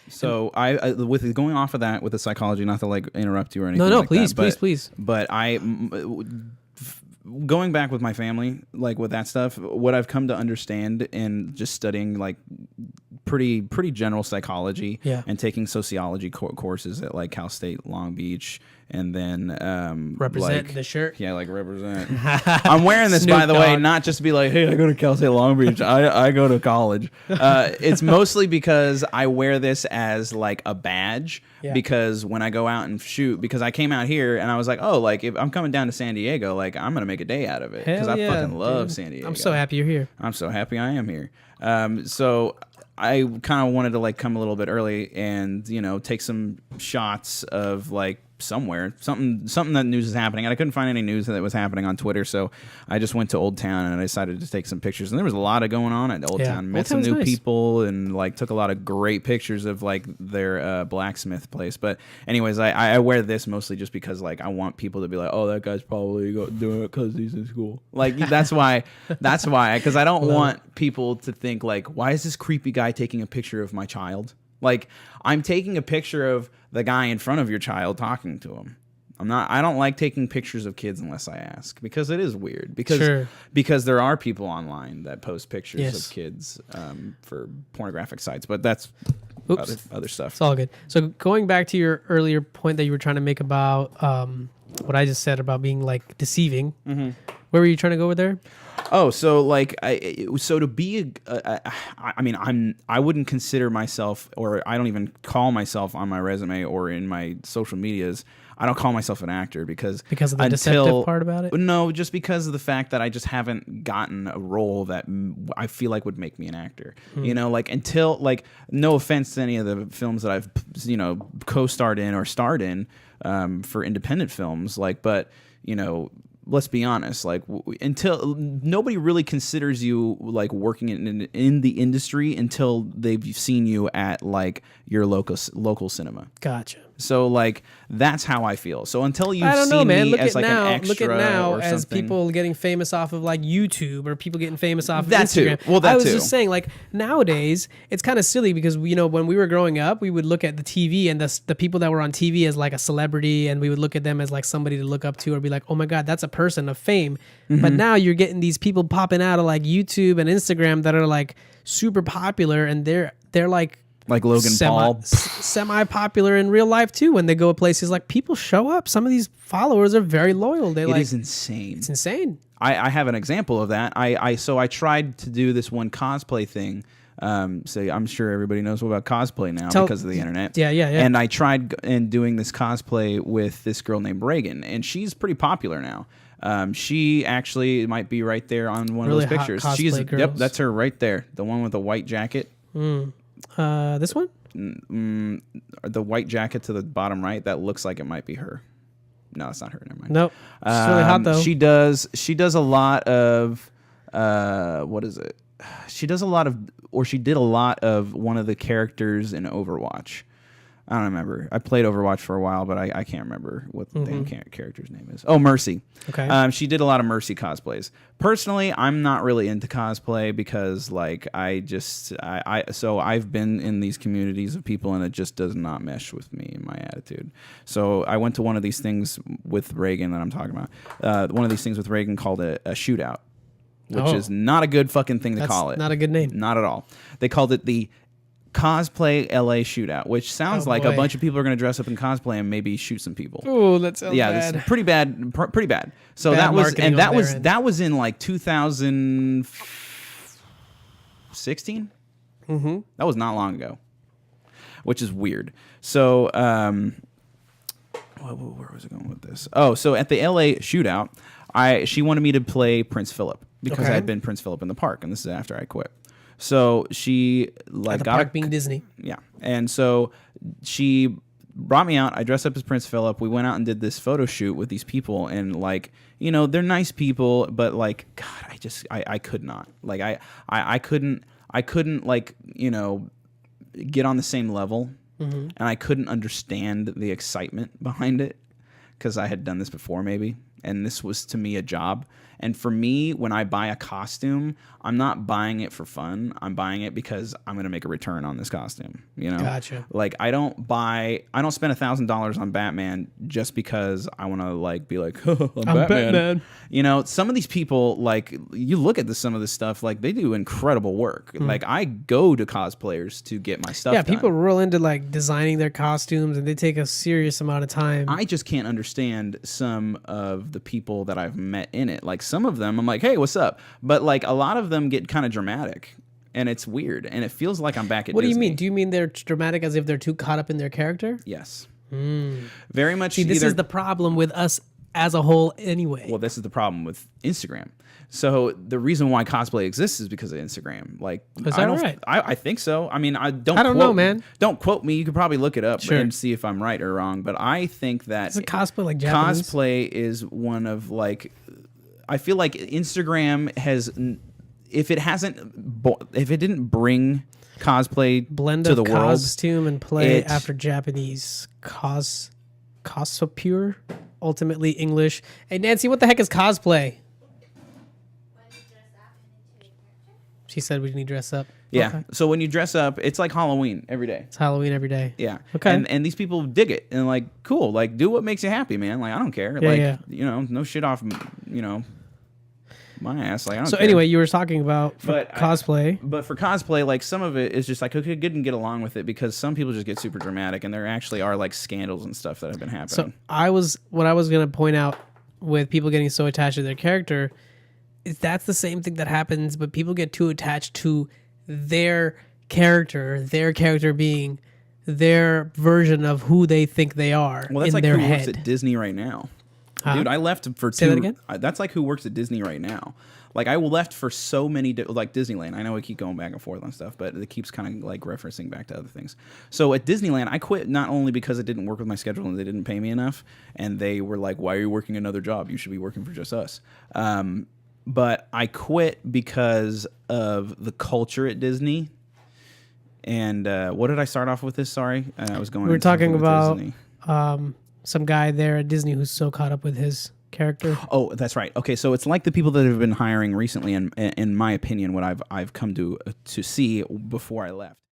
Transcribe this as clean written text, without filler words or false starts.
So I with going off of that with the psychology, not to like interrupt you or anything. No, like please, that, please. But going back with my family, like with that stuff, what I've come to understand in just studying like pretty general psychology and taking sociology courses at like Cal State Long Beach, and then represent like, the shirt. Yeah, like represent. I'm wearing this by the Snoop way, Dogg. not just to be like, hey, I go to Cal State Long Beach. I go to college. It's mostly because I wear this as like a badge. Yeah. Because when I go out and shoot, because I came out here and I was like, oh, like if I'm coming down to San Diego, like I'm gonna make a day out of it because I fucking love San Diego. I'm so happy you're here. I'm so happy I am here. So I kind of wanted to like come a little bit early and take some shots of like somewhere something that news is happening, and I couldn't find any news that was happening on Twitter, so I just went to Old Town and I decided to take some pictures, and there was a lot of going on at Old Town. Met some new people and like took a lot of great pictures of like their blacksmith place. But anyways, I wear this mostly just because like I want people to be like, oh, that guy's probably doing it because he's in school. Like that's why because I don't want people to think like, why is this creepy guy taking a picture of my child? Like, I'm taking a picture of the guy in front of your child talking to him. I don't like taking pictures of kids unless I ask, because it is weird. Because there are people online that post pictures of kids for pornographic sites, but that's other stuff. It's all good. So going back to your earlier point that you were trying to make about what I just said about being like deceiving, where were you trying to go with there? Oh, so like, to be, I wouldn't consider myself, or I don't even call myself on my resume or in my social medias, I don't call myself an actor because of the deceptive part about it? No, just because of the fact that I just haven't gotten a role that I feel like would make me an actor. Like until, like, no offense to any of the films that I've, co-starred in or starred in for independent films, like, but, let's be honest, like until nobody really considers you like working in the industry until they've seen you at like your local cinema. Gotcha. So like that's how I feel. So until you've I don't seen know, man. me Look as at like now, an extra, look at now or as something. people getting famous off of like YouTube, or people getting famous off of That Instagram. too. Well, that I was too. just saying, like nowadays it's kind of silly because when we were growing up, we would look at the TV and the people that were on TV as like a celebrity, and we would look at them as like somebody to look up to, or be like, oh my god, that's a person of fame. But now you're getting these people popping out of like YouTube and Instagram that are like super popular, and they're like Logan Paul, semi-popular in real life too. When they go to places, like people show up. Some of these followers are very loyal. It is insane. It's insane. I have an example of that. I tried to do this one cosplay thing. So I'm sure everybody knows about cosplay now because of the internet. Yeah. And I tried doing this cosplay with this girl named Reagan, and she's pretty popular now. She actually might be right there on one really of those pictures. Yep, that's her right there. The one with the white jacket. This one? The white jacket to the bottom right, that looks like it might be her. No, it's not her. Never mind. Nope. She's really hot though. She does a lot of what is it? She did a lot of one of the characters in Overwatch. I don't remember. I played Overwatch for a while, but I can't remember what the damn character's name is. Oh, Mercy. Okay. She did a lot of Mercy cosplays. Personally, I'm not really into cosplay because, like, so I've been in these communities of people, and it just does not mesh with me and my attitude. So I went to one of these things with Reagan that I'm talking about. One of these things with Reagan called a shootout, which is not a good fucking thing to call it. Not a good name. Not at all. They called it the Cosplay LA Shootout, which sounds like a bunch of people are going to dress up in cosplay and maybe shoot some people. Oh, that sounds bad. That's pretty bad. Pretty bad. So bad that was in like 2016. That was not long ago, which is weird. So where was I going with this? Oh, so at the LA Shootout, she wanted me to play Prince Philip because I had been Prince Philip in the park, and this is after I quit. So she like got park being Disney. Yeah. And so she brought me out. I dressed up as Prince Philip. We went out and did this photo shoot with these people, and like, they're nice people, but like, God, I could not. Like I couldn't like, get on the same level. And I couldn't understand the excitement behind it because I had done this before maybe. and this was to me a job. And for me, when I buy a costume, I'm not buying it for fun. I'm buying it because I'm going to make a return on this costume. You know, Gotcha. like I don't spend $1,000 on Batman just because I want to like be like, I'm Batman. You know, some of these people, like you look at some of this stuff, like they do incredible work. Like I go to cosplayers to get my stuff. Yeah, done. people are real into like designing their costumes, and they take a serious amount of time. I just can't understand some of the people that I've met in it. Like some of them, I'm like, hey, what's up? But like a lot of them get kind of dramatic, and it's weird, and it feels like I'm back at What do you Disney. mean? Do you mean they're dramatic as if they're too caught up in their character? Yes. Very much. See, this is the problem with us as a whole anyway. Well, this is the problem with Instagram. So the reason why cosplay exists is because of Instagram. Like, Is that right? I think so. I mean, I don't know, quote, man. Don't quote me. You could probably look it up Sure. and see if I'm right or wrong. But I think that Is it cosplay like Japanese? cosplay is one of like, I feel like Instagram has, if it didn't bring cosplay Blend to of the world, costume and play it- after Japanese cospure, ultimately English. Hey Nancy, what the heck is cosplay? She said we need to dress up. yeah. Okay. So when you dress up, it's like Halloween every day. It's Halloween every day. Yeah. Okay. And these people dig it and like, cool. Like, do what makes you happy, man. Like, I don't care. Yeah, like, yeah. you know, no shit off, you know, my ass. Like, I don't So care. anyway, you were talking about But cosplay. But for cosplay, like some of it is just like, okay, good and get along with it because some people just get super dramatic and there actually are like scandals and stuff that have been happening. So what I was gonna point out with people getting so attached to their character is that's the same thing that happens, but people get too attached to their character being their version of who they think they are well, that's in like their who head. works at Disney right now. Huh? Dude, I left for Say that again? That's like who works at Disney right now. Like I left for so many, like Disneyland. I know we keep going back and forth on stuff, but it keeps kind of like referencing back to other things. So at Disneyland, I quit not only because it didn't work with my schedule and they didn't pay me enough, and they were like, "Why are you working another job? You should be working for just us." But I quit because of the culture at Disney. And what did I start off with this? Sorry, I was going. We were into something talking with about Disney. some guy there at Disney who's so caught up with his character. Oh, that's right. Okay, so it's like the people that have been hiring recently, and in my opinion, what I've come to see before I left.